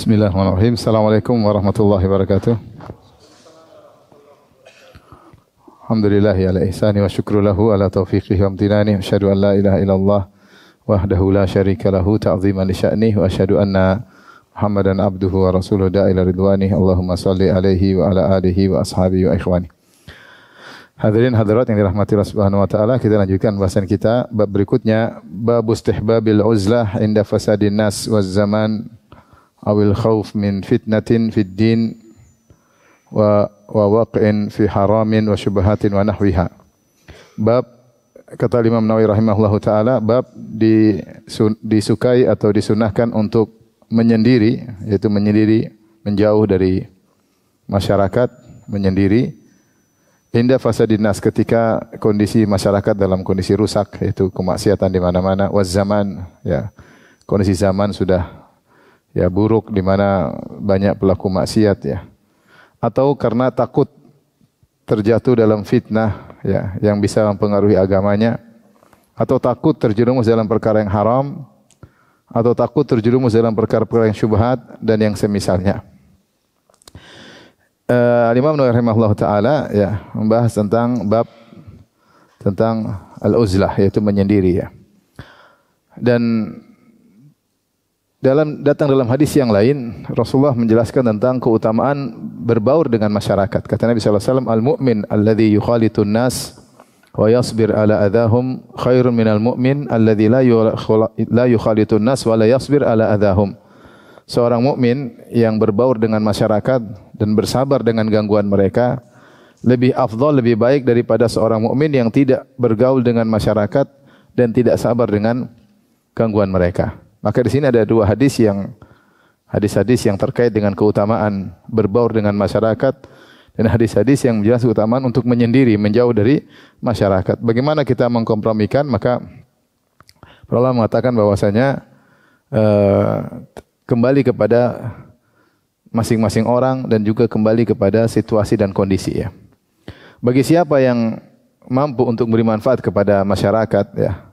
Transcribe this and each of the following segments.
Bismillahirrahmanirrahim. Assalamualaikum warahmatullahi wabarakatuh. Alhamdulillahi ala ihsani wa syukru lahu ala taufiqihi wa amtinani. Asyhadu an la ilaha illallah wahdahu la syarika lahu ta'ziman li sya'nih wa asyhadu anna Muhammadan abduhu wa rasuluhu da'ila ridwani. Allahumma salli alaihi wa ala alihi wa ashabihi wa ikhwani. Hadirin hadirat yang dirahmati Allah Subhanahu wa taala, kita lanjutkan bahasan kita bab berikutnya, bab istihbabil uzlah inda fasadin nas waz zaman awil khauf min fitnatin fid din wa waqin fi haramin wa syubhatin wa nahwiha. Bab, kata Imam Nawawi rahimahullahu taala, bab disukai atau disunahkan untuk menyendiri, yaitu menyendiri, menjauh dari masyarakat, menyendiri inda fasadin nas, ketika kondisi masyarakat dalam kondisi rusak, yaitu kemaksiatan di mana-mana, waz zaman, ya, kondisi zaman sudah ya buruk di mana banyak pelaku maksiat, ya. Atau karena takut terjatuh dalam fitnah, ya, yang bisa mempengaruhi agamanya, atau takut terjerumus dalam perkara yang haram, atau takut terjerumus dalam perkara-perkara yang syubhat dan yang semisalnya. Imam Nawawi rahimahullah taala ya membahas tentang bab tentang al-uzlah, yaitu menyendiri, ya. Dan datang dalam hadis yang lain, Rasulullah menjelaskan tentang keutamaan berbaur dengan masyarakat. Kata Nabi sallallahu alaihi wasallam, al-mu'min alladhi yukhalitun nas wa yasbir ala adahum khairun minal mu'min alladhi la yukhalitun nas wa la yasbir ala adahum. Seorang mukmin yang berbaur dengan masyarakat dan bersabar dengan gangguan mereka lebih afdal, lebih baik daripada seorang mukmin yang tidak bergaul dengan masyarakat dan tidak sabar dengan gangguan mereka. Maka di sini ada dua hadis yang terkait dengan keutamaan berbaur dengan masyarakat dan hadis-hadis yang menjelaskan keutamaan untuk menyendiri, menjauh dari masyarakat. Bagaimana kita mengkompromikan? Maka para ulama mengatakan bahwasanya kembali kepada masing-masing orang dan juga kembali kepada situasi dan kondisi, ya. Bagi siapa yang mampu untuk beri manfaat kepada masyarakat, ya,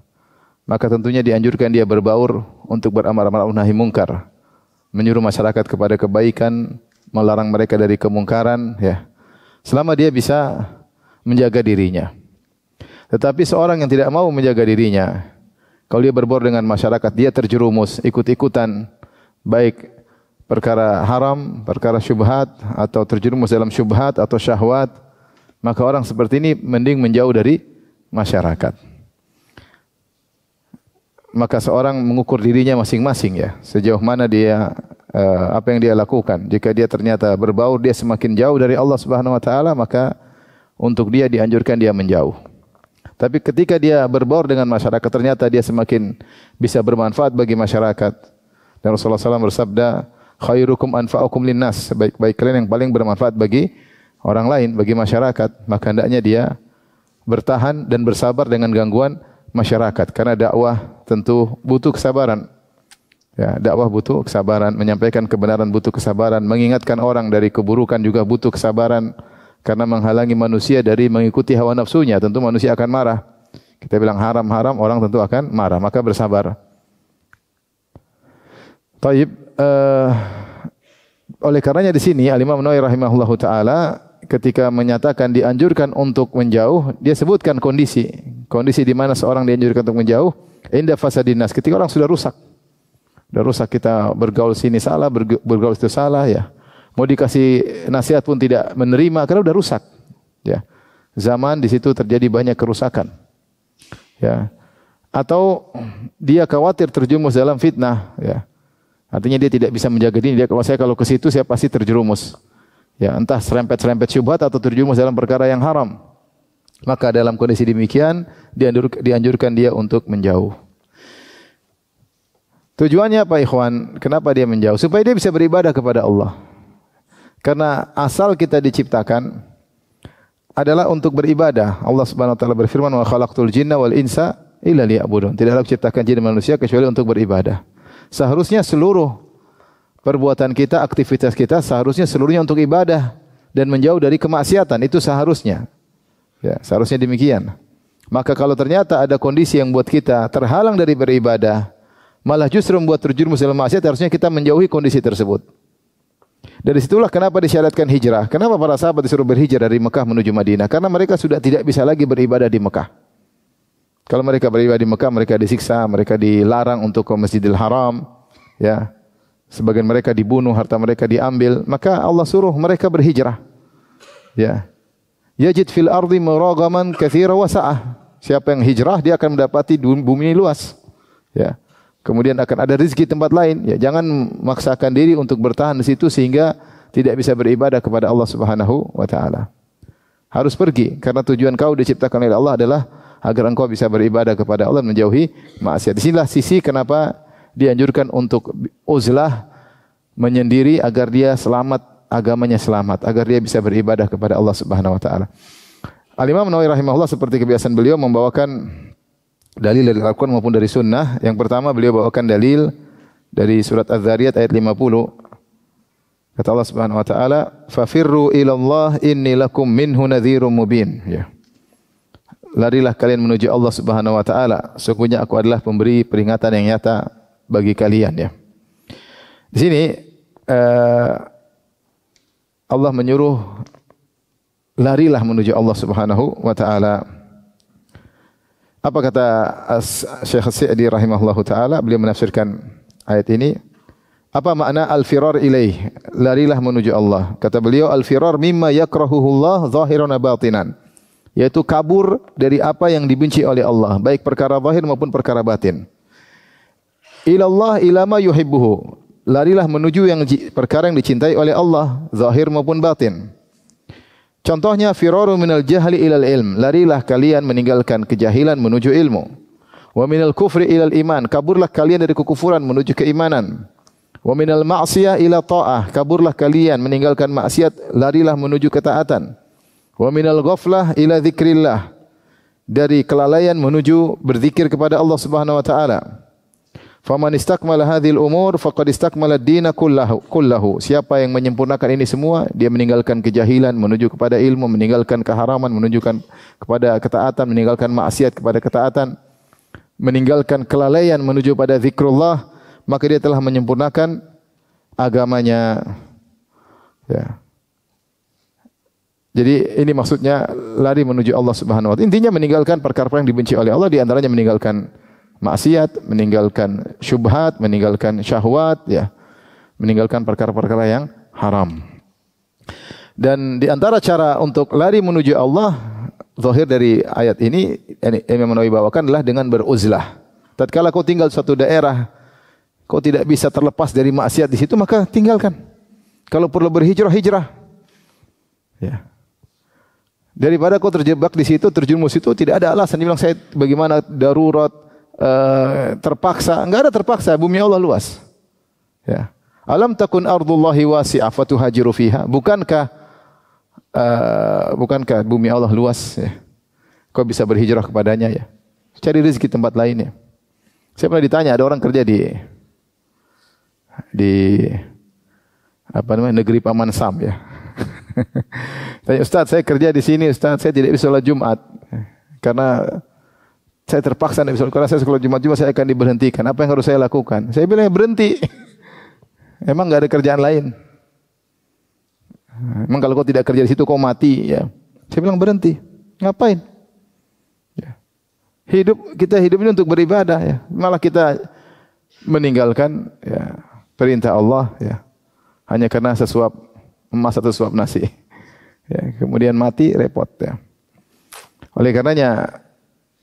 maka tentunya dianjurkan dia berbaur untuk beramar ma'ruf nahi mungkar, menyuruh masyarakat kepada kebaikan, melarang mereka dari kemungkaran, ya. Selama dia bisa menjaga dirinya. Tetapi seorang yang tidak mau menjaga dirinya, kalau dia berbaur dengan masyarakat, dia terjerumus ikut-ikutan baik perkara haram, perkara syubhat, atau terjerumus dalam syubhat atau syahwat, maka orang seperti ini mending menjauh dari masyarakat. Maka seorang mengukur dirinya masing-masing, ya, sejauh mana dia apa yang dia lakukan. Jika dia ternyata berbaur, dia semakin jauh dari Allah Subhanahu wa taala, maka untuk dia dianjurkan dia menjauh. Tapi ketika dia berbaur dengan masyarakat, ternyata dia semakin bisa bermanfaat bagi masyarakat. Dan Rasulullah SAW bersabda, khairukum anfa'ukum linnas, sebaik-baik kalian yang paling bermanfaat bagi orang lain, bagi masyarakat. Maka hendaknya dia bertahan dan bersabar dengan gangguan masyarakat, karena dakwah tentu butuh kesabaran. Ya, dakwah butuh kesabaran, menyampaikan kebenaran butuh kesabaran, mengingatkan orang dari keburukan juga butuh kesabaran, karena menghalangi manusia dari mengikuti hawa nafsunya, tentu manusia akan marah. Kita bilang haram-haram, orang tentu akan marah, maka bersabar. Taib, oleh karenanya di sini Al-Imam Nawawi rahimahullahu taala ketika menyatakan dianjurkan untuk menjauh, dia sebutkan kondisi di mana seorang dianjurkan untuk menjauh, inda fasadin nas, ketika orang sudah rusak. Sudah rusak, kita bergaul sini salah, bergaul itu salah, ya. Mau dikasih nasihat pun tidak menerima karena sudah rusak, ya. Zaman di situ terjadi banyak kerusakan, ya. Atau dia khawatir terjerumus dalam fitnah, ya. Artinya dia tidak bisa menjaga diri, dia kalau ke situ saya pasti terjerumus. Ya, entah serempet-serempet syubhat atau terjerumus dalam perkara yang haram. Maka dalam kondisi demikian dianjurkan dia untuk menjauh. Tujuannya apa, ikhwan? Kenapa dia menjauh? Supaya dia bisa beribadah kepada Allah. Karena asal kita diciptakan adalah untuk beribadah. Allah Subhanahu wa taala berfirman, "Wa khalaqtul jinna wal insa illa liya'budun." Tidaklah diciptakan jin dan manusia kecuali untuk beribadah. Seharusnya seluruh perbuatan kita, aktivitas kita seharusnya seluruhnya untuk ibadah dan menjauh dari kemaksiatan, itu seharusnya. Ya, seharusnya demikian. Maka kalau ternyata ada kondisi yang buat kita terhalang dari beribadah, malah justru membuat terjerumus dalam maksiat, harusnya kita menjauhi kondisi tersebut. Dari situlah kenapa disyariatkan hijrah. Kenapa para sahabat disuruh berhijrah dari Mekah menuju Madinah? Karena mereka sudah tidak bisa lagi beribadah di Mekah. Kalau mereka beribadah di Mekah, mereka disiksa, mereka dilarang untuk ke Masjidil Haram, ya. Sebagian mereka dibunuh, harta mereka diambil, maka Allah suruh mereka berhijrah. Ya. Yajid fil ardi muragaman katsira wa sa'ah. Siapa yang hijrah dia akan mendapati bumi ini luas. Ya. Kemudian akan ada rezeki tempat lain. Ya, jangan memaksakan diri untuk bertahan di situ sehingga tidak bisa beribadah kepada Allah Subhanahu wa taala. Harus pergi karena tujuan kau diciptakan oleh Allah adalah agar engkau bisa beribadah kepada Allah dan menjauhi maksiat. Disinilah sisi kenapa dianjurkan untuk uzlah, menyendiri agar dia selamat, agamanya selamat, agar dia bisa beribadah kepada Allah Subhanahu wa taala. Al-Imam Nawawi rahimahullah seperti kebiasaan beliau membawakan dalil dari Al-Quran maupun dari Sunnah. Yang pertama beliau bawakan dalil dari surat Az-Zariyat ayat 50. Kata Allah Subhanahu wa taala, "Fafirru ila Allah inni lakum minhu nadhirum mubin." Ya. Larilah kalian menuju Allah Subhanahu wa taala, sesungguhnya aku adalah pemberi peringatan yang nyata bagi kalian, ya. Di sini Allah menyuruh larilah menuju Allah Subhanahu wa taala. Apa kata Syekh Sa'di rahimahullahu taala? Beliau menafsirkan ayat ini. Apa makna al-firar ilaih? Larilah menuju Allah. Kata beliau, al-firar mimma yakrahuhullah zahiran wa batinan. Yaitu kabur dari apa yang dibenci oleh Allah, baik perkara zahir maupun perkara batin. Ilallah ilama yuhibbuhu. Larilah menuju yang perkara yang dicintai oleh Allah, zahir maupun batin. Contohnya firaru minal jahli ilal ilm. Larilah kalian meninggalkan kejahilan menuju ilmu. Wa minal kufri ilal iman. Kaburlah kalian dari kekufuran menuju keimanan. Wa minal ma'siyah ila ta'ah. Kaburlah kalian meninggalkan maksiat, larilah menuju ketaatan. Wa minal ghaflah ila dzikrillah. Dari kelalaian menuju berzikir kepada Allah Subhanahu wa taala. Faman istakmala hadhil umur faqad istakmala ad-din kullahu. Siapa yang menyempurnakan ini semua, dia meninggalkan kejahilan menuju kepada ilmu, meninggalkan keharaman menunjukkan kepada ketaatan, meninggalkan maksiat kepada ketaatan, meninggalkan kelalaian menuju pada zikrullah, maka dia telah menyempurnakan agamanya. Ya. Jadi ini maksudnya lari menuju Allah Subhanahu wa taala. Intinya meninggalkan perkara-perkara yang dibenci oleh Allah, di antaranya meninggalkan maksiat, meninggalkan syubhat, meninggalkan syahwat, ya. Meninggalkan perkara-perkara yang haram. Dan di antara cara untuk lari menuju Allah, zahir dari ayat ini Imam Nawawi bawakan adalah dengan beruzlah. Tatkala kau tinggal di suatu daerah, kau tidak bisa terlepas dari maksiat di situ, maka tinggalkan. Kalau perlu berhijrah, hijrah. Ya. Daripada kau terjebak di situ, terjerumus situ, tidak ada alasan. Dia bilang, saya bagaimana darurat, terpaksa. Enggak ada terpaksa, bumi Allah luas. Ya. Alam takun ardullahi wasi'ah fatuhajiru fiha. Bukankah bumi Allah luas, ya? Kau bisa berhijrah kepadanya, ya. Cari rezeki tempat lainnya. Saya pernah ditanya, ada orang kerja di negeri Paman Sam, ya. Tanya, Ustaz, saya kerja di sini, Ustaz, saya tidak bisa sholat Jumat karena saya terpaksa tidak bisa. Karena saya sholat Jumat juga saya akan diberhentikan. Apa yang harus saya lakukan? Saya bilang, berhenti. Emang enggak ada kerjaan lain? Emang kalau kau tidak kerja di situ kau mati, ya. Saya bilang berhenti. Ngapain? Ya. Kita hidup ini untuk beribadah, ya. Malah kita meninggalkan, ya, perintah Allah, ya, hanya karena sesuap emas atau suap nasi. Ya, kemudian mati, repot, ya. Oleh karenanya,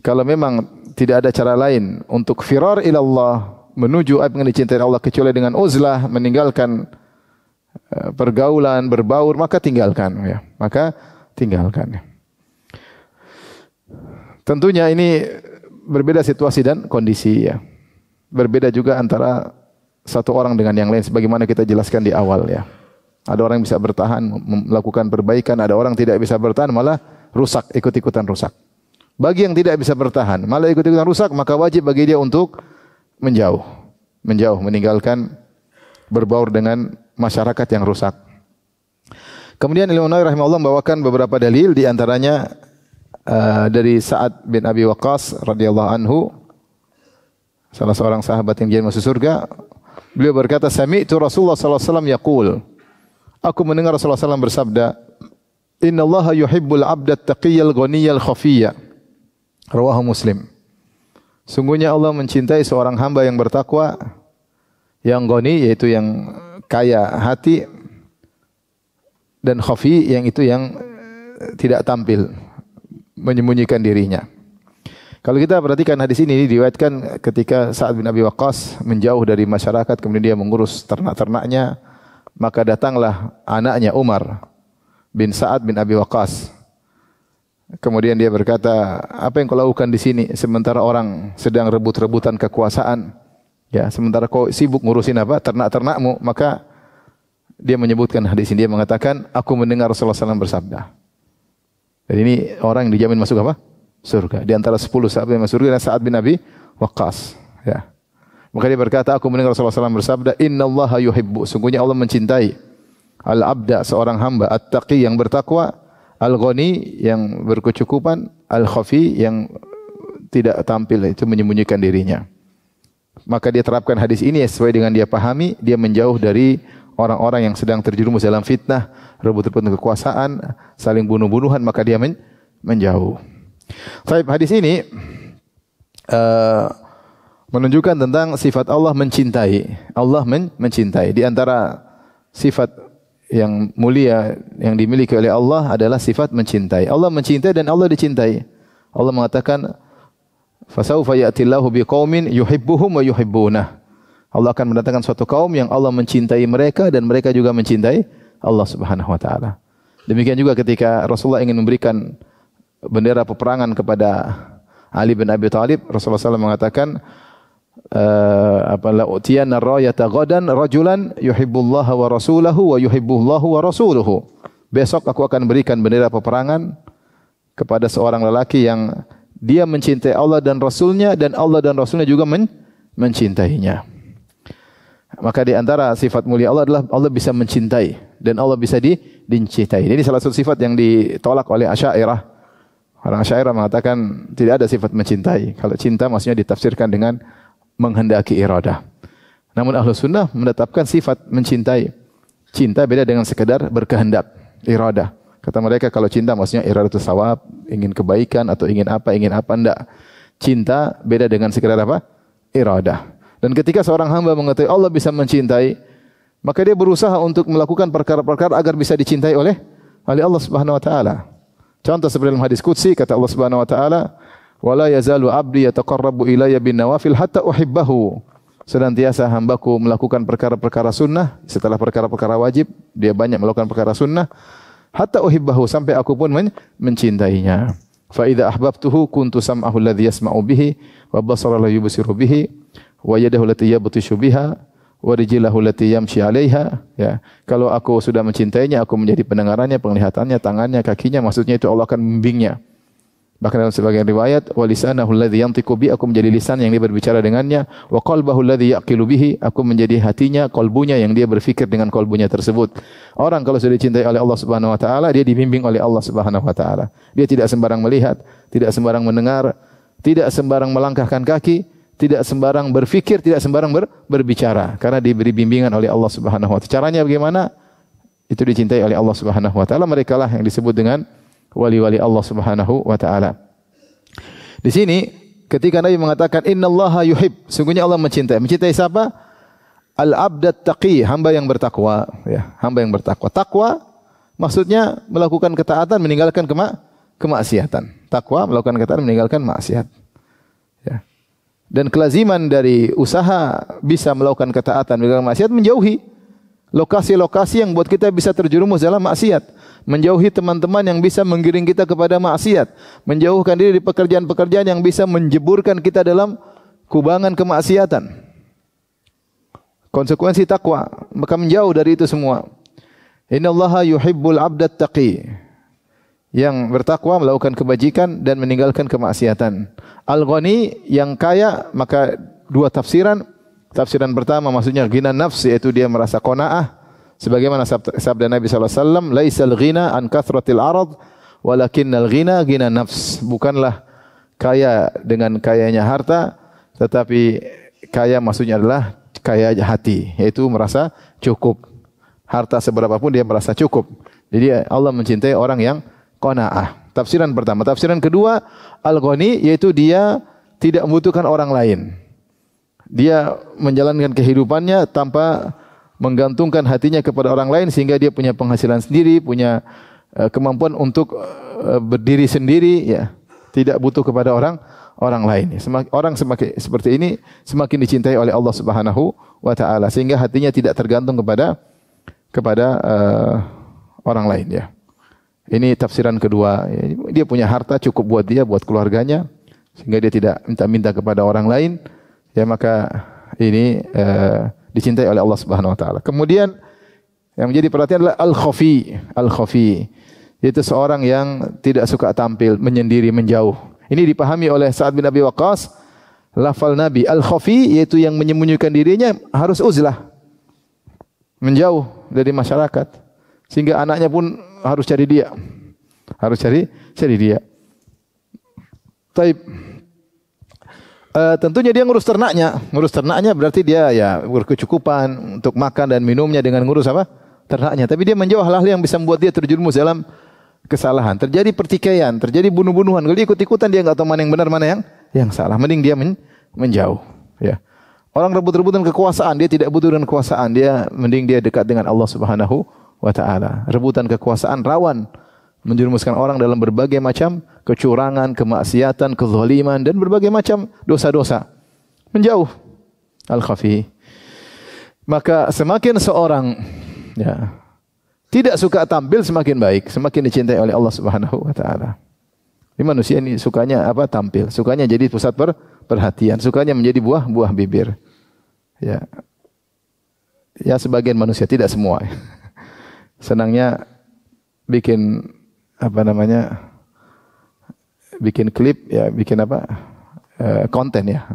kalau memang tidak ada cara lain untuk firar ilallah, menuju apa yang dicintai Allah kecuali dengan uzlah, meninggalkan pergaulan, berbaur, maka tinggalkan, ya. Maka tinggalkan. Tentunya ini berbeda situasi dan kondisi, ya. Berbeda juga antara satu orang dengan yang lain sebagaimana kita jelaskan di awal, ya. Ada orang yang bisa bertahan melakukan perbaikan, ada orang tidak bisa bertahan malah rusak, ikut-ikutan rusak. Bagi yang tidak bisa bertahan malah ikut-ikutan rusak, maka wajib bagi dia untuk menjauh, meninggalkan berbaur dengan masyarakat yang rusak. Kemudian Imam Nawawi rahimahullah membawakan beberapa dalil, di antaranya dari Sa'ad bin Abi Waqqas radhiyallahu anhu, salah seorang sahabat yang jadi masuk surga. Beliau berkata, sami'tu Rasulullah sallallahu alaihi wasallam yaqul, Aku mendengar Rasulullah SAW bersabda, Innallaha yuhibbul abda taqiyyal ghaniyal khafiyya. Rawahu Muslim. Sungguhnya Allah mencintai seorang hamba yang bertakwa, yang ghani, yaitu yang kaya hati, dan khafi, yang itu yang tidak tampil, menyembunyikan dirinya. Kalau kita perhatikan hadis ini diriwayatkan ketika Sa'ad bin Abi Waqqas menjauh dari masyarakat, kemudian dia mengurus ternak-ternaknya, maka datanglah anaknya Umar bin Sa'ad bin Abi Waqqas. Kemudian dia berkata, apa yang kau lakukan di sini sementara orang sedang rebut-rebutan kekuasaan? Ya, sementara kau sibuk ngurusin apa? Ternak-ternakmu. Maka dia menyebutkan hadis ini, dia mengatakan, aku mendengar Rasulullah SAW bersabda. Jadi ini orang yang dijamin masuk apa? Surga. Di antara 10 sahabat yang masuk surga adalah Sa'ad bin Abi Waqqas. Ya. Maka dia berkata, aku mendengar Rasulullah SAW bersabda, Innallaha yuhibbu. Sungguhnya Allah mencintai al-abda, seorang hamba, at-taqi, yang bertakwa, al-ghani, yang berkecukupan, al-khafi, yang tidak tampil, itu menyembunyikan dirinya. Maka dia terapkan hadis ini sesuai dengan dia pahami, dia menjauh dari orang-orang yang sedang terjerumus dalam fitnah, rebut-rebutan kekuasaan, saling bunuh-bunuhan, maka dia menjauh. Baik, hadis ini menunjukkan tentang sifat Allah mencintai. Allah mencintai. Di antara sifat yang mulia yang dimiliki oleh Allah adalah sifat mencintai. Allah mencintai dan Allah dicintai. Allah mengatakan, "Fasawfa ya'tillahu biqaumin yuhibbuhum wa yuhibbunah." Allah akan mendatangkan suatu kaum yang Allah mencintai mereka dan mereka juga mencintai Allah Subhanahu wa taala. Demikian juga ketika Rasulullah ingin memberikan bendera peperangan kepada Ali bin Abi Thalib, Rasulullah SAW mengatakan, la utiyanna rayata ghadan rajulan yuhibbullaha wa rasulahu wa yuhibbullahu wa rasuluhu. Besok aku akan berikan bendera peperangan kepada seorang lelaki yang dia mencintai Allah dan Rasulnya, dan Allah dan Rasulnya juga mencintainya. Maka di antara sifat mulia Allah adalah Allah bisa mencintai dan Allah bisa dicintai. Ini salah satu sifat yang ditolak oleh Asy'ariyah. Orang Asy'ariyah mengatakan tidak ada sifat mencintai. Kalau cinta maksudnya ditafsirkan dengan menghendaki iradah. Namun Ahlus Sunnah menetapkan sifat mencintai. Cinta beda dengan sekedar berkehendak, iradah. Kata mereka kalau cinta maksudnya iradatus shawab, ingin kebaikan atau ingin apa enggak. Cinta beda dengan sekedar apa? Iradah. Dan ketika seorang hamba mengetahui Allah bisa mencintai, maka dia berusaha untuk melakukan perkara-perkara agar bisa dicintai oleh Allah Subhanahu wa taala. Contoh seperti dalam hadis qudsi kata Allah Subhanahu wa taala, "Wala yazalu 'abdi yataqarrabu ilayya bin nawafil hatta uhibbahu." Senantiasa hambaku melakukan perkara-perkara sunnah setelah perkara-perkara wajib, dia banyak melakukan perkara sunnah, hatta uhibbahu, sampai aku pun mencintainya. Fa idza ahbabtuhu kuntu sam'ahu alladhi yasma'u bihi wa basarahu alladhi yubsiru bihi wa yadahu allati yabtishu biha wa rijlahu allati yamshi 'alaiha. Ya, kalau aku sudah mencintainya, aku menjadi pendengarannya, penglihatannya, tangannya, kakinya, maksudnya itu Allah akan membimbingnya. Bahkan dalam sebagian riwayat, wa lisanahu alladhi yantiqu bi, aku menjadi lisan yang dia berbicara dengannya, wa qalbahu alladhi yaqilu bihi, aku menjadi hatinya, kolbunya yang dia berfikir dengan kolbunya tersebut. Orang kalau sudah dicintai oleh Allah Subhanahu wa taala, dia dibimbing oleh Allah Subhanahu wa taala. Dia tidak sembarang melihat, tidak sembarang mendengar, tidak sembarang melangkahkan kaki, tidak sembarang berfikir, tidak sembarang berbicara, karena diberi bimbingan oleh Allah Subhanahu wa taala. Caranya bagaimana? Itu dicintai oleh Allah Subhanahu wa taala. Mereka lah yang disebut dengan wali-wali Allah Subhanahu wa taala. Di sini ketika Nabi mengatakan innallaha yuhib, sungguhnya Allah mencintai. Mencintai siapa? Al-'abdat taqi, hamba yang bertakwa, ya, hamba yang bertakwa. Takwa maksudnya melakukan ketaatan, meninggalkan kemaksiatan. Takwa melakukan ketaatan, meninggalkan maksiat. Ya. Dan kelaziman dari usaha bisa melakukan ketaatan, meninggalkan maksiat, menjauhi lokasi-lokasi yang buat kita bisa terjerumus dalam maksiat. Menjauhi teman-teman yang bisa menggiring kita kepada maksiat, menjauhkan diri di pekerjaan-pekerjaan yang bisa menjeburkan kita dalam kubangan kemaksiatan. Konsekuensi takwa, maka menjauh dari itu semua. Innallaha yuhibbul 'abdat taqi, yang bertakwa melakukan kebajikan dan meninggalkan kemaksiatan. Al-ghani, yang kaya, maka dua tafsiran. Tafsiran pertama maksudnya ghina nafs, yaitu dia merasa qanaah. Sebagaimana sabda Nabi SAW, laisal ghina an kathratil arad, walakinnal ghina ghina nafs. Bukanlah kaya dengan kayanya harta, tetapi kaya maksudnya adalah kaya hati, yaitu merasa cukup. Harta seberapa pun dia merasa cukup. Jadi Allah mencintai orang yang qanaah. Tafsiran pertama. Tafsiran kedua, al-ghani yaitu dia tidak membutuhkan orang lain. Dia menjalankan kehidupannya tanpa menggantungkan hatinya kepada orang lain sehingga dia punya penghasilan sendiri, punya kemampuan untuk berdiri sendiri, ya. Tidak butuh kepada orang lain. Orang semakin seperti ini semakin dicintai oleh Allah Subhanahu wa taala sehingga hatinya tidak tergantung kepada orang lain, ya. Ini tafsiran kedua. Dia punya harta cukup buat dia, buat keluarganya, sehingga dia tidak minta-minta kepada orang lain. Ya, maka ini dicintai oleh Allah Subhanahu wa taala. Kemudian yang menjadi perhatian adalah al-khafi. Al-khafi yaitu seorang yang tidak suka tampil, menyendiri, menjauh. Ini dipahami oleh Sa'ad bin Abi Waqqas, lafal Nabi al-khafi yaitu yang menyembunyikan dirinya harus uzlah. Menjauh dari masyarakat. Sehingga anaknya pun harus cari dia. Harus cari dia. Taib. Tentunya dia ngurus ternaknya. Ngurus ternaknya berarti dia ya berkecukupan untuk makan dan minumnya dengan ngurus apa? Ternaknya. Tapi dia menjauh hal-hal yang bisa membuat dia terjerumus dalam kesalahan. Terjadi pertikaian, terjadi bunuh-bunuhan. Kalau dia ikut-ikutan dia enggak tahu mana yang benar, mana yang salah. Mending dia menjauh, ya. Orang rebut-rebutan kekuasaan, dia tidak butuh dengan kekuasaan. Dia mending dia dekat dengan Allah Subhanahu wa taala. Rebutan kekuasaan rawan menjerumuskan orang dalam berbagai macam kecurangan, kemaksiatan, kezaliman dan berbagai macam dosa-dosa. Menjauh. Al-khafi. Maka semakin seorang ya tidak suka tampil semakin baik, semakin dicintai oleh Allah Subhanahu wa taala. Ini manusia ini sukanya apa? Tampil. Sukanya jadi pusat perhatian, sukanya menjadi buah bibir. Ya. Ya sebagian manusia, tidak semua. Senangnya bikin apa namanya? Bikin klip ya, bikin apa? Konten ya,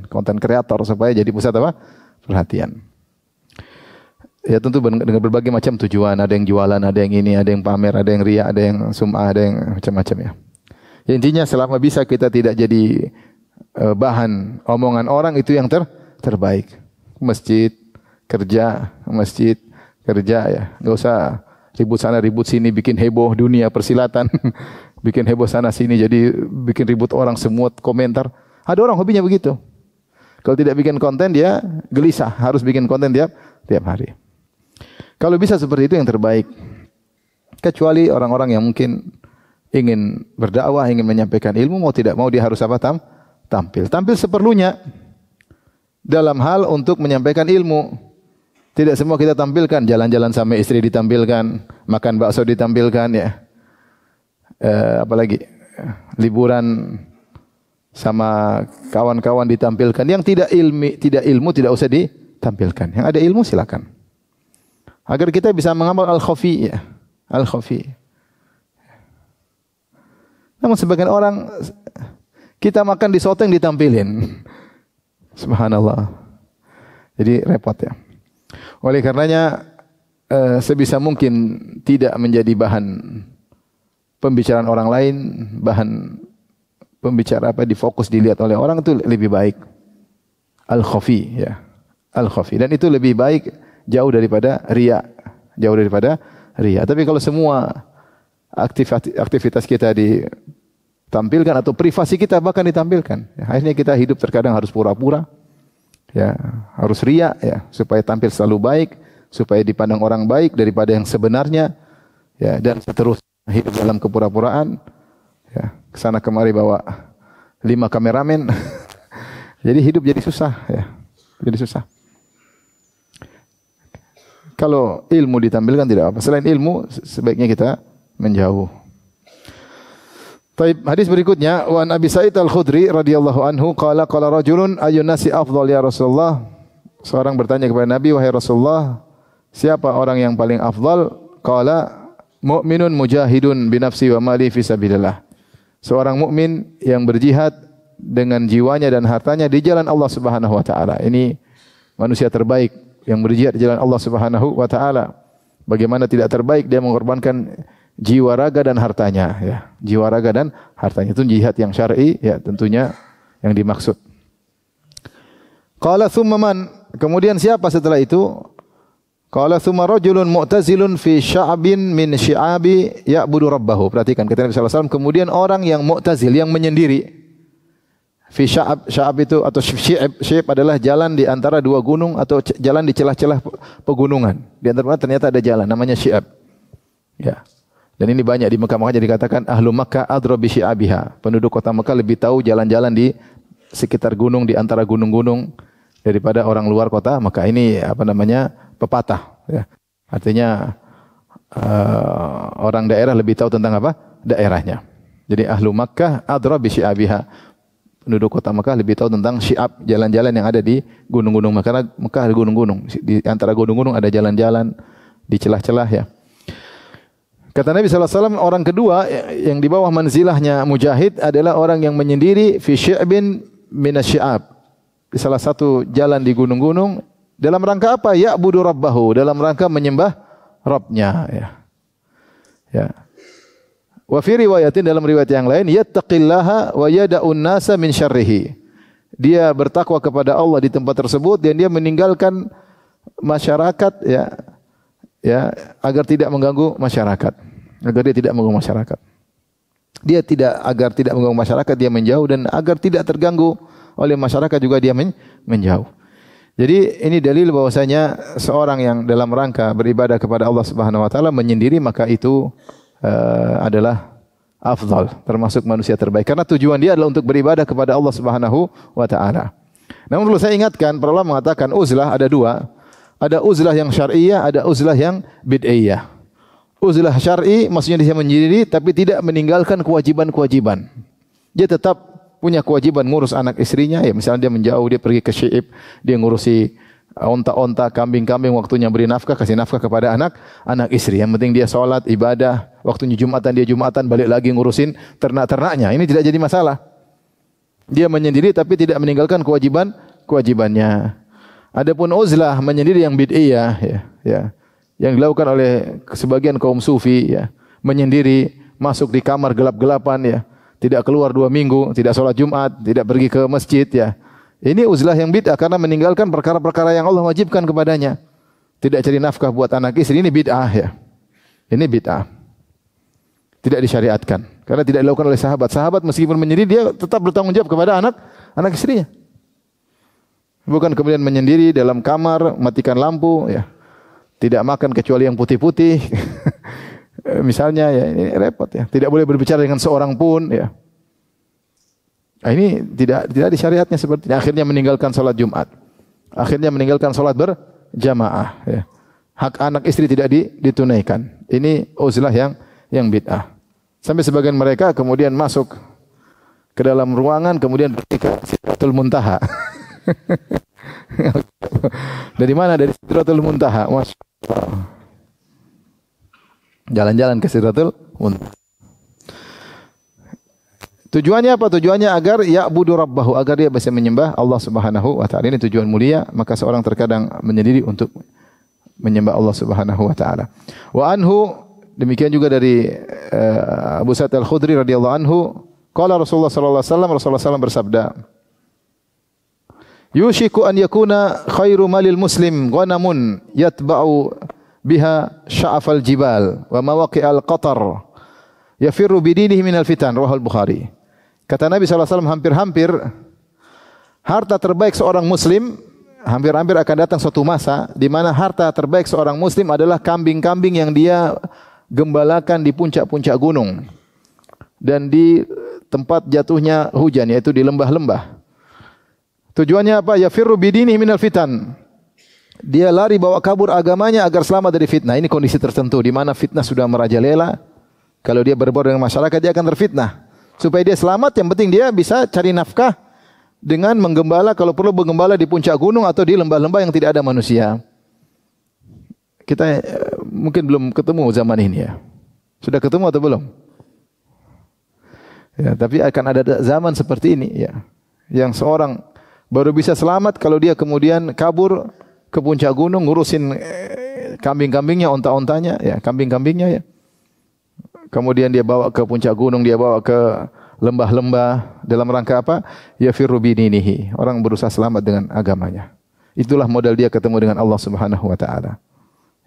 konten kreator supaya jadi pusat apa? Perhatian. Ya tentu dengan berbagai macam tujuan, ada yang jualan, ada yang ini, ada yang pamer, ada yang riya, ada yang sum'ah, ada yang macam-macam ya. Ya intinya selama bisa kita tidak jadi bahan omongan orang itu yang terbaik. Masjid kerja ya. Enggak usah ribut sana ribut sini bikin heboh dunia persilatan. Bikin heboh sana sini jadi bikin ribut orang semua komentar. Ada orang hobinya begitu. Kalau tidak bikin konten dia gelisah, harus bikin konten tiap hari. Kalau bisa seperti itu yang terbaik. Kecuali orang-orang yang mungkin ingin berdakwah, ingin menyampaikan ilmu, mau tidak mau dia harus apa? Tampil. Tampil seperlunya dalam hal untuk menyampaikan ilmu. Tidak semua kita tampilkan, jalan-jalan sama istri ditampilkan, makan bakso ditampilkan ya. Apalagi liburan sama kawan-kawan ditampilkan. Yang tidak ilmu tidak usah ditampilkan. Yang ada ilmu silakan. Agar kita bisa mengamal al-khafi ya. Al-khafi. Namun sebagian orang kita makan di soto yang ditampilin. Subhanallah. Jadi repot ya. Oleh karenanya sebisa mungkin tidak menjadi bahan pembicaraan orang lain, bahan pembicara apa difokus dilihat oleh orang itu lebih baik. Al-khafi ya. Al-khafi dan itu lebih baik jauh daripada riya. Tapi kalau semua aktivitas kita ditampilkan atau privasi kita bahkan ditampilkan, ya, akhirnya kita hidup terkadang harus pura-pura, ya, harus riya, ya, supaya tampil selalu baik, supaya dipandang orang baik daripada yang sebenarnya, ya, dan seterusnya hidup dalam kepura-puraan, ya, kesana kemari bawa 5 kameramen, jadi hidup jadi susah, ya, jadi susah. Kalau ilmu ditampilkan tidak apa. Selain ilmu sebaiknya kita menjauh. Baik, hadis berikutnya wa Abi Sa'id Al-Khudri radhiyallahu anhu qala rajulun ayyun nasi afdal ya Rasulullah. Seorang bertanya kepada Nabi, wahai Rasulullah, siapa orang yang paling afdal? Qala mu'minun mujahidun bi nafsi wa mali fi sabilillah. Seorang mukmin yang berjihad dengan jiwanya dan hartanya di jalan Allah Subhanahu wa taala. Ini manusia terbaik yang berjihad di jalan Allah Subhanahu wa taala. Bagaimana tidak terbaik dia mengorbankan jiwa raga dan hartanya, ya. Jiwa raga dan hartanya itu jihad yang syar'i, ya, tentunya yang dimaksud. Qala tsumma man? Kemudian siapa setelah itu? Qala tsumma rajulun mu'tazilun fi sya'bin min syi'abi ya'budu rabbahu. Perhatikan kata Nabi sallallahu alaihi wasallam, kemudian orang yang mu'tazil, yang menyendiri. Fi sya'ab, sya'ab itu atau syi'ab adalah jalan di antara dua gunung atau jalan di celah-celah pegunungan. Di antara ternyata ada jalan namanya syi'ab. Ya. Dan ini banyak di Mekah, makanya dikatakan ahlu Makkah adra bi syi'abiha. Penduduk kota Mekah lebih tahu jalan-jalan di sekitar gunung, di antara gunung-gunung daripada orang luar kota Mekah. Ini apa namanya? Pepatah, ya. Artinya orang daerah lebih tahu tentang apa? Daerahnya. Jadi ahlu Makkah adra bi syi'abiha. Penduduk kota Mekah lebih tahu tentang syi'ab, jalan-jalan yang ada di gunung-gunung. Karena Mekah ada gunung-gunung. Di antara gunung-gunung ada jalan-jalan di celah-celah, ya. Kata Nabi sallallahu alaihi wasallam, orang kedua yang di bawah manzilahnya mujahid adalah orang yang menyendiri fi syi'bin minasyi'ab. Di salah satu jalan di gunung-gunung. Dalam rangka apa? Ya'budu rabbahu. Dalam rangka menyembah Rabbnya. Ya. Ya. Wa fi riwayatin, dalam riwayat yang lain, yattaqillaha wa yada'un nasa min syarrihi. Dia bertakwa kepada Allah di tempat tersebut dan dia meninggalkan masyarakat, ya, ya, agar tidak mengganggu masyarakat. Agar dia tidak mengganggu masyarakat. Dia tidak, agar tidak mengganggu masyarakat, dia menjauh, dan agar tidak terganggu oleh masyarakat juga dia menjauh. Jadi ini dalil bahwasanya seorang yang dalam rangka beribadah kepada Allah Subhanahu wa taala menyendiri, maka itu adalah afdal, termasuk manusia terbaik, karena tujuan dia adalah untuk beribadah kepada Allah Subhanahu wa taala. Namun perlu saya ingatkan, para ulama mengatakan uzlah ada dua. Ada uzlah yang syar'iyyah, ada uzlah yang bid'iyah. Uzlah syar'i maksudnya dia menyendiri tapi tidak meninggalkan kewajiban-kewajiban. Dia tetap punya kewajiban ngurus anak istrinya, ya misalnya dia menjauh, dia pergi ke Syi'ib, dia ngurusi onta-onta, kambing-kambing, waktunya beri nafkah, kasih nafkah kepada anak istri. Yang penting dia sholat, ibadah, waktunya Jumatan, dia Jumatan, balik lagi ngurusin ternak-ternaknya. Ini tidak jadi masalah. Dia menyendiri tapi tidak meninggalkan kewajibannya. Adapun uzlah menyendiri yang bid'iyah, ya, yang dilakukan oleh sebagian kaum sufi, ya, menyendiri, masuk di kamar gelap-gelapan, ya, tidak keluar 2 minggu, tidak sholat Jumat, tidak pergi ke masjid, ya. Ini uzlah yang bid'ah karena meninggalkan perkara-perkara yang Allah wajibkan kepadanya. Tidak cari nafkah buat anak istri, ini bid'ah, ya. Ini bid'ah. Tidak disyariatkan karena tidak dilakukan oleh sahabat. Sahabat meskipun menyendiri dia tetap bertanggung jawab kepada anak istrinya. Bukan kemudian menyendiri dalam kamar, matikan lampu, ya. Tidak makan kecuali yang putih-putih. Misalnya, ya, ini repot, ya. Tidak boleh berbicara dengan seorang pun, ya. Nah, ini tidak disyariatnya seperti ini. Akhirnya meninggalkan salat Jumat. Akhirnya meninggalkan salat berjamaah, ya. Hak anak istri tidak ditunaikan. Ini uzlah yang bid'ah. Sampai sebagian mereka kemudian masuk ke dalam ruangan, kemudian pergi ke Sidratul Muntaha. Dari mana? Dari Sidratul Muntaha. Masyaallah. Jalan-jalan ke Sidratul Muntaha. Tujuannya apa? Tujuannya agar ya'budu rabbahu, agar dia bisa menyembah Allah Subhanahu wa taala. Ini tujuan mulia, maka seorang terkadang menyendiri untuk menyembah Allah Subhanahu wa taala. Wa anhu, demikian juga dari Abu Sa'id Al-Khudri radhiyallahu anhu, qala Rasulullah sallallahu alaihi wasallam, Rasulullah sallallahu bersabda, yushiku an yakuna khairu malil muslim ghanamun yatba'u biha sya'afal jibal wa mawaqi'al qatar yafirru bidinihi minal fitan, rawahul Bukhari. Kata Nabi sallallahu alaihi wasallam, hampir-hampir harta terbaik seorang muslim, hampir-hampir akan datang suatu masa di mana harta terbaik seorang muslim adalah kambing-kambing yang dia gembalakan di puncak-puncak gunung dan di tempat jatuhnya hujan, yaitu di lembah-lembah. Tujuannya apa? Yafirru bidinihi minal fitan. Dia lari bawa kabur agamanya agar selamat dari fitnah. Ini kondisi tertentu di mana fitnah sudah merajalela. Kalau dia berbaur dengan masyarakat, dia akan terfitnah. Supaya dia selamat, yang penting dia bisa cari nafkah dengan menggembala, kalau perlu menggembala di puncak gunung atau di lembah-lembah yang tidak ada manusia. Kita mungkin belum ketemu zaman ini, ya. Sudah ketemu atau belum? Ya, tapi akan ada zaman seperti ini, ya. Yang seorang baru bisa selamat kalau dia kemudian kabur ke puncak gunung, ngurusin kambing-kambingnya, onta-ontanya, ya, kambing-kambingnya, ya. Kemudian dia bawa ke puncak gunung, dia bawa ke lembah-lembah dalam rangka apa? Yafirru bidinihi. Orang berusaha selamat dengan agamanya. Itulah modal dia ketemu dengan Allah Subhanahu wa taala.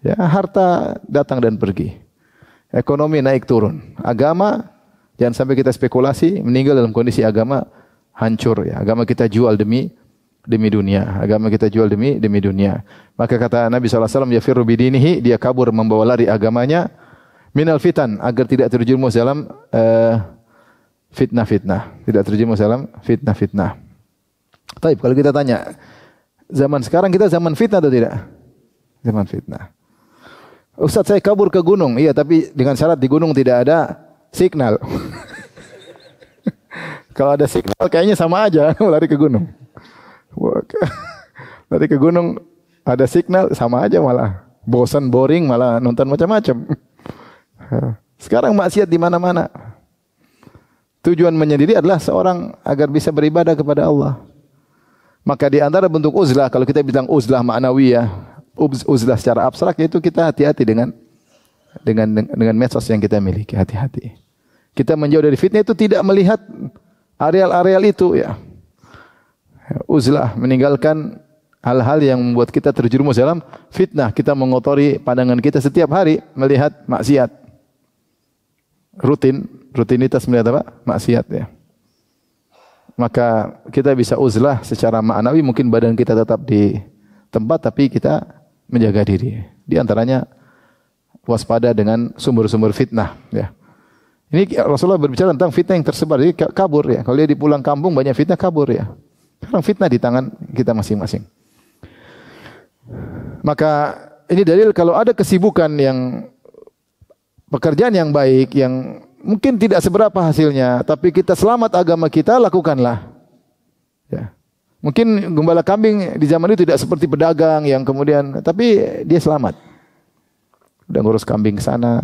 Ya, harta datang dan pergi. Ekonomi naik turun. Agama jangan sampai kita spekulasi meninggal dalam kondisi agama hancur ya. Agama kita jual demi dunia. Agama kita jual demi dunia. Maka kata Nabi SAW, yafirru bidinihi, dia kabur membawa lari agamanya minal fitan, agar tidak terjerumus dalam fitnah-fitnah. Tidak terjerumus dalam fitnah-fitnah. Taib, kalau kita tanya, zaman sekarang kita zaman fitnah atau tidak? Zaman fitnah. Ustaz, saya kabur ke gunung. Iya, tapi dengan syarat di gunung tidak ada signal. Kalau ada signal kayaknya sama aja lari ke gunung. Lari ke gunung ada signal sama aja, malah bosan, boring, malah nonton macam-macam. Sekarang maksiat di mana-mana. Tujuan menyendiri adalah seorang agar bisa beribadah kepada Allah. Maka di antara bentuk uzlah, kalau kita bilang uzlah ma'nawiyah, uzlah secara abstrak, yaitu kita hati-hati dengan medsos yang kita miliki, hati-hati. Kita menjauh dari fitnah itu tidak melihat areal-areal itu ya. Uzlah meninggalkan hal-hal yang membuat kita terjerumus dalam fitnah. Kita mengotori pandangan kita setiap hari melihat maksiat. Rutinitas melihat apa? Maksiat ya. Maka kita bisa uzlah secara ma'nawi, mungkin badan kita tetap di tempat tapi kita menjaga diri. Di antaranya waspada dengan sumber-sumber fitnah ya. Ini Rasulullah berbicara tentang fitnah yang tersebar, jadi kabur ya. Kalau dia di pulang kampung banyak fitnah, kabur ya. Sekarang fitnah di tangan kita masing-masing. Maka ini dalil kalau ada kesibukan yang pekerjaan yang baik yang mungkin tidak seberapa hasilnya, tapi kita selamat agama kita, lakukanlah. Ya. Mungkin gembala kambing di zaman itu tidak seperti pedagang yang kemudian, tapi dia selamat. Udah ngurus kambing ke sana,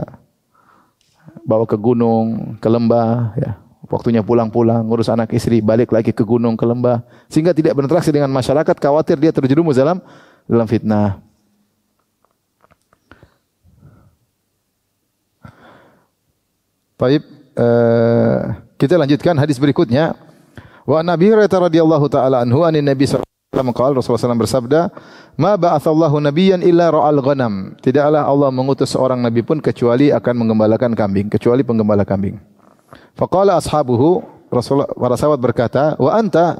bawa ke gunung, ke lembah, ya. Waktunya pulang-pulang, ngurus anak istri, balik lagi ke gunung, ke lembah, sehingga tidak berinteraksi dengan masyarakat, khawatir dia terjerumus dalam fitnah. Baik, kita lanjutkan hadis berikutnya. Wa Nabi Hurairah radhiyallahu taala anhu anin Nabi sallallahu alaihi wasallam qala, Rasulullah SAW bersabda, "Ma ba'atsallahu nabiyyan illa ra'al ghanam." Tidaklah Allah mengutus seorang nabi pun kecuali akan menggembalakan kambing, kecuali penggembala kambing. Faqala ashabuhu, Rasulullah, para sahabat berkata, "Wa anta,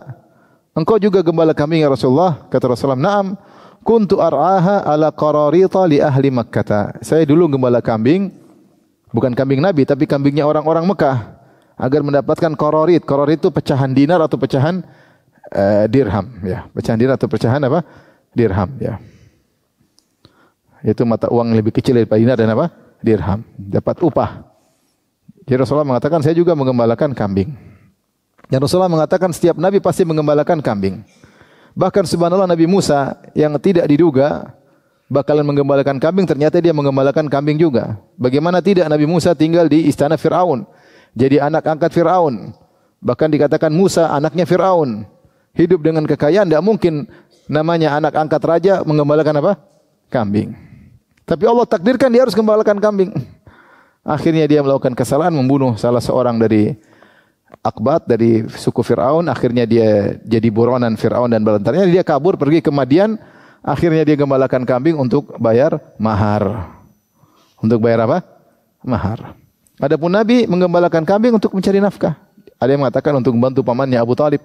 engkau juga gembala kambing ya Rasulullah?" Kata Rasulullah, "Na'am, kuntu ar'aha ala qararita li ahli Makkah." Saya dulu gembala kambing, bukan kambing Nabi tapi kambingnya orang-orang Mekah, agar mendapatkan qararit. Qararit itu pecahan dinar atau pecahan dirham ya. Pecahan dinar atau pecahan apa? Dirham ya. Itu mata uang lebih kecil daripada dinar dan apa? Dirham. Dapat upah. Jadi Rasulullah mengatakan saya juga menggembalakan kambing. Dan Rasulullah mengatakan setiap nabi pasti menggembalakan kambing. Bahkan subhanallah Nabi Musa yang tidak diduga bakalan menggembalakan kambing, ternyata dia menggembalakan kambing juga. Bagaimana tidak, Nabi Musa tinggal di istana Fir'aun, jadi anak angkat Fir'aun. Bahkan dikatakan Musa anaknya Fir'aun. Hidup dengan kekayaan, tidak mungkin namanya anak angkat raja menggembalakan apa? Kambing. Tapi Allah takdirkan dia harus gembalakan kambing. Akhirnya dia melakukan kesalahan, membunuh salah seorang dari Akbat, dari suku Fir'aun. Akhirnya dia jadi buronan Fir'aun dan balantarnya. Dia kabur pergi ke Madian. Akhirnya dia gembalakan kambing untuk bayar mahar. Untuk bayar apa? Mahar. Adapun Nabi menggembalakan kambing untuk mencari nafkah. Ada yang mengatakan untuk membantu pamannya Abu Talib.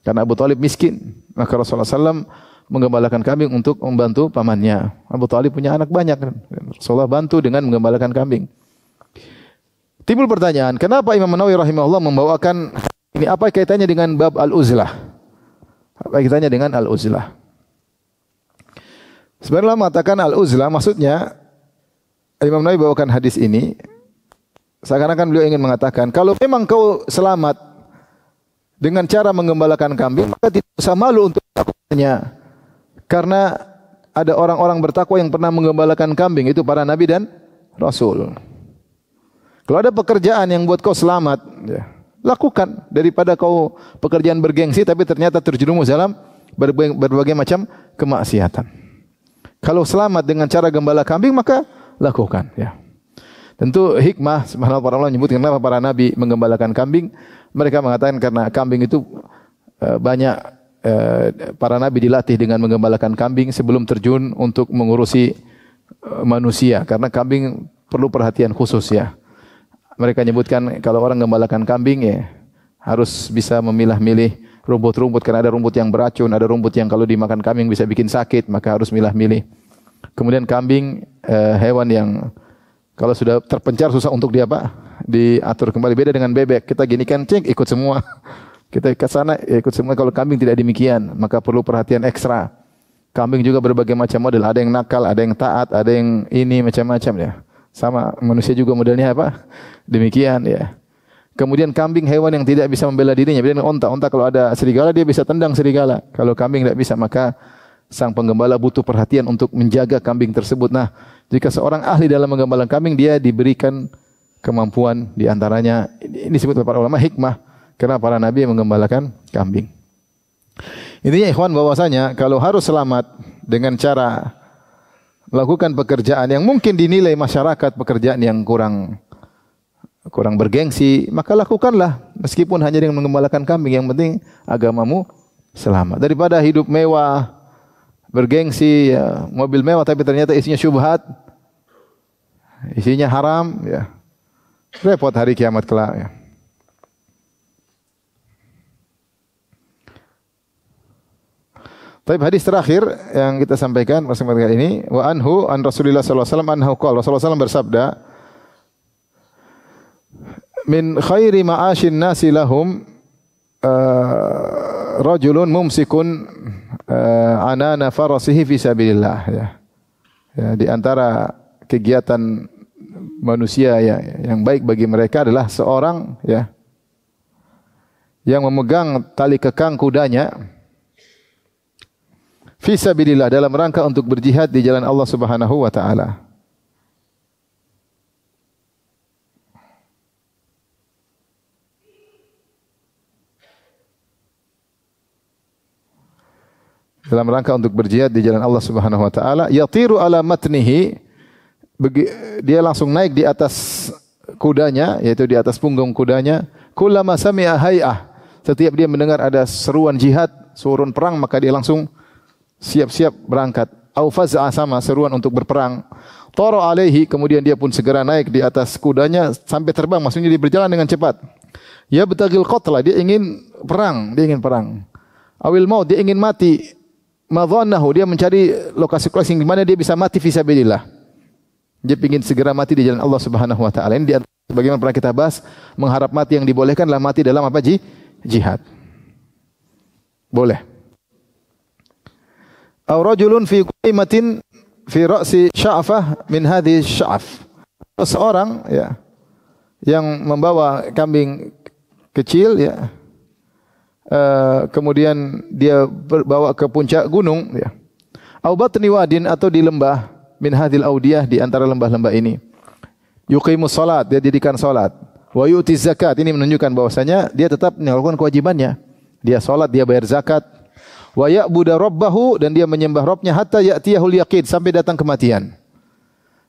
Karena Abu Talib miskin. Maka Rasulullah SAW menggembalakan kambing untuk membantu pamannya. Abu Talib punya anak banyak. Rasulullah bantu dengan menggembalakan kambing. Timbul pertanyaan, kenapa Imam Nawawi rahimahullah membawakan ini? Apa kaitannya dengan bab al-uzlah? Apa kaitannya dengan al-uzlah? Sebenarnya mengatakan al-uzlah, maksudnya Imam Nawawi bawakan hadis ini seakan-akan beliau ingin mengatakan, kalau memang kau selamat dengan cara menggembalakan kambing, maka tidak usah malu untuk melakukannya. Karena ada orang-orang bertakwa yang pernah menggembalakan kambing, itu para nabi dan rasul. Kalau ada pekerjaan yang buat kau selamat, ya, lakukan, daripada kau pekerjaan bergengsi tapi ternyata terjerumus dalam berbagai macam kemaksiatan. Kalau selamat dengan cara gembala kambing, maka lakukan. Ya. Tentu hikmah, subhanallah, para ulama menyebut kenapa para nabi menggembalakan kambing. Mereka mengatakan karena kambing itu banyak para nabi dilatih dengan menggembalakan kambing sebelum terjun untuk mengurusi manusia karena kambing perlu perhatian khusus ya. Mereka nyebutkan kalau orang gembalakan kambing ya harus bisa memilah-milih rumput-rumput karena ada rumput yang beracun, ada rumput yang kalau dimakan kambing bisa bikin sakit, maka harus milah-milih. Kemudian kambing hewan yang kalau sudah terpencar susah untuk diatur kembali. Beda dengan bebek. Kita gini kan cek ikut semua. Kita ke sana ikut semua. Kalau kambing tidak demikian, maka perlu perhatian ekstra. Kambing juga berbagai macam model. Ada yang nakal, ada yang taat, ada yang ini macam-macam ya. Sama manusia juga modelnya apa? Demikian ya. Kemudian kambing hewan yang tidak bisa membela dirinya. Beda dengan onta. Onta kalau ada serigala dia bisa tendang serigala. Kalau kambing tidak bisa maka sang penggembala butuh perhatian untuk menjaga kambing tersebut. Nah, jika seorang ahli dalam menggembalakan kambing dia diberikan kemampuan di antaranya ini disebut oleh para ulama hikmah karena para nabi menggembalakan kambing. Intinya ikhwan bahwasanya kalau harus selamat dengan cara melakukan pekerjaan yang mungkin dinilai masyarakat pekerjaan yang kurang bergengsi, maka lakukanlah meskipun hanya dengan menggembalakan kambing, yang penting agamamu selamat. Daripada hidup mewah, bergengsi, ya, mobil mewah tapi ternyata isinya syubhat, isinya haram, ya. Repot hari kiamat kelak ya. Tapi hadis terakhir yang kita sampaikan bersama kali ini, wa anhu an Rasulillah sallallahu alaihi wasallam anhu qala Rasulullah SAW bersabda, min khairi ma'asyin nasi lahum rajulun mumsikun anana farasihi fi sabilillah ya. Ya, di antara kegiatan manusia ya, yang baik bagi mereka adalah seorang ya yang memegang tali kekang kudanya fi sabilillah dalam rangka untuk berjihad di jalan Allah Subhanahu wa taala. Dalam rangka untuk berjihad di jalan Allah Subhanahu wa taala, yatiru ala matnihi, dia langsung naik di atas kudanya, yaitu di atas punggung kudanya, kullama sami'a hay'ah, setiap dia mendengar ada seruan jihad, seruan perang, maka dia langsung siap-siap berangkat. Au faz'a, sama seruan untuk berperang. Tara alaihi, kemudian dia pun segera naik di atas kudanya sampai terbang, maksudnya dia berjalan dengan cepat. Ya betagil qatla, dia ingin perang. Awil maut, dia ingin mati. Madhannahu, dia mencari lokasi-lokasi di mana dia bisa mati fi sabilillah. Dia ingin segera mati di jalan Allah Subhanahu wa taala. Ini di antara bagaimana pernah kita bahas, mengharap mati yang dibolehkanlah mati dalam apa? Jihad. Boleh. Aw rajulun fi qaimatin fi ra'si sya'fah min hadhihi sya'af. Seorang ya yang membawa kambing kecil ya, kemudian dia bawa ke puncak gunung ya. Au batni wadin, atau di lembah min hadhil audiyah, di antara lembah-lembah ini. Yuqimus salat, dia dirikan salat. Wa yu'ti zakat, ini menunjukkan bahwasanya dia tetap melakukan kewajibannya. Dia salat, dia bayar zakat. Wa ya'budu rabbahu, dan dia menyembah Rabbnya hatta ya'tiyahul yaqin, sampai datang kematian.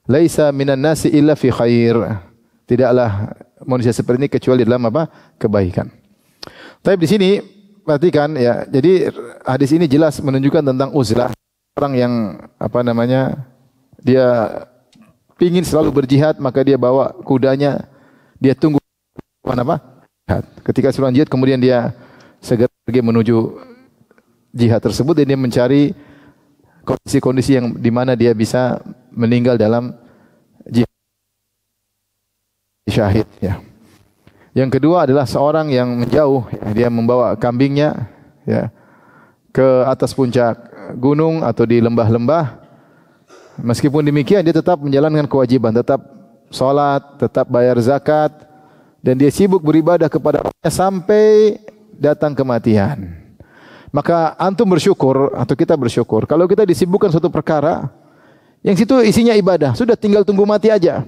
Laisa minan nasi illa fi khair. Tidaklah manusia seperti ini kecuali dalam apa? Kebaikan. Tapi di sini perhatikan ya. Jadi hadis ini jelas menunjukkan tentang uzlah. Orang yang apa namanya? Dia ingin selalu berjihad, maka dia bawa kudanya, dia tunggu apa? Jihad. Ketika seruan jihad, kemudian dia segera pergi menuju jihad tersebut, dan dia mencari kondisi-kondisi yang di mana dia bisa meninggal dalam jihad syahid ya. Yang kedua adalah seorang yang menjauh, ya, dia membawa kambingnya ya ke atas puncak gunung atau di lembah-lembah. Meskipun demikian dia tetap menjalankan kewajiban, tetap salat, tetap bayar zakat, dan dia sibuk beribadah kepada Allah sampai datang kematian. Maka antum bersyukur atau kita bersyukur kalau kita disibukkan suatu perkara yang situ isinya ibadah, sudah tinggal tunggu mati aja.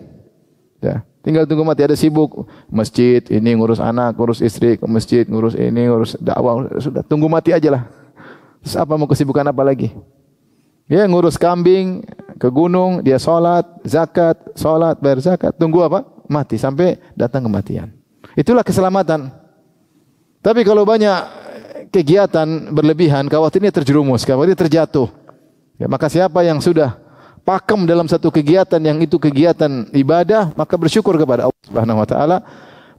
Ya. Tinggal tunggu mati, ada sibuk masjid, ini ngurus anak, ngurus istri, ke masjid, ngurus ini, ngurus dakwah, sudah tunggu mati aja lah. Terus apa mau kesibukan apa lagi? Ya ngurus kambing, ke gunung, dia salat, zakat, salat, bayar zakat, tunggu apa? Mati sampai datang kematian. Itulah keselamatan. Tapi kalau banyak kegiatan berlebihan, khawatirnya terjerumus, khawatirnya terjatuh. Ya, maka siapa yang sudah pakem dalam satu kegiatan yang itu kegiatan ibadah, maka bersyukur kepada Allah Subhanahu wa taala.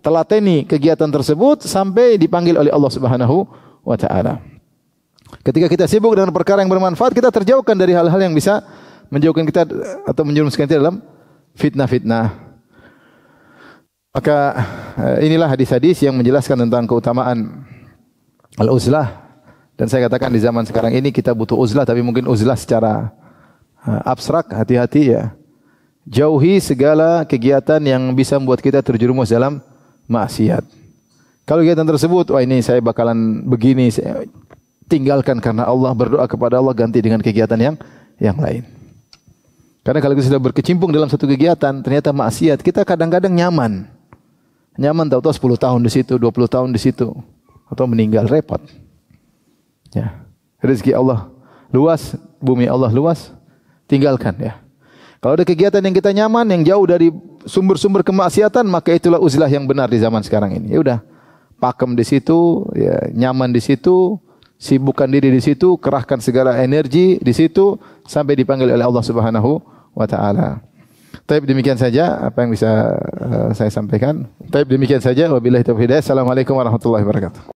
Telateni kegiatan tersebut sampai dipanggil oleh Allah Subhanahu wa taala. Ketika kita sibuk dengan perkara yang bermanfaat, kita terjauhkan dari hal-hal yang bisa menjauhkan kita atau menjerumuskan kita dalam fitnah-fitnah. Maka inilah hadis-hadis yang menjelaskan tentang keutamaan al-uzlah. Dan saya katakan di zaman sekarang ini kita butuh uzlah, tapi mungkin uzlah secara abstrak. Hati-hati ya. Jauhi segala kegiatan yang bisa membuat kita terjerumus dalam maksiat. Kalau kegiatan tersebut, wah ini saya bakalan begini, saya tinggalkan karena Allah, berdoa kepada Allah, ganti dengan kegiatan yang lain. Karena kalau kita sudah berkecimpung dalam satu kegiatan, ternyata maksiat, kita kadang-kadang nyaman. Nyaman tahu-tahu 10 tahun di situ, 20 tahun di situ, atau meninggal, repot. Ya. Rezeki Allah luas, bumi Allah luas, tinggalkan ya. Kalau ada kegiatan yang kita nyaman, yang jauh dari sumber-sumber kemaksiatan, maka itulah uzlah yang benar di zaman sekarang ini. Ya udah, pakem di situ, ya, nyaman di situ, sibukkan diri di situ, kerahkan segala energi di situ sampai dipanggil oleh Allah Subhanahu wa taala. Baik, demikian saja apa yang bisa saya sampaikan. Baik, demikian saja. Wabillahi taufiq hidayah. Assalamualaikum warahmatullahi wabarakatuh.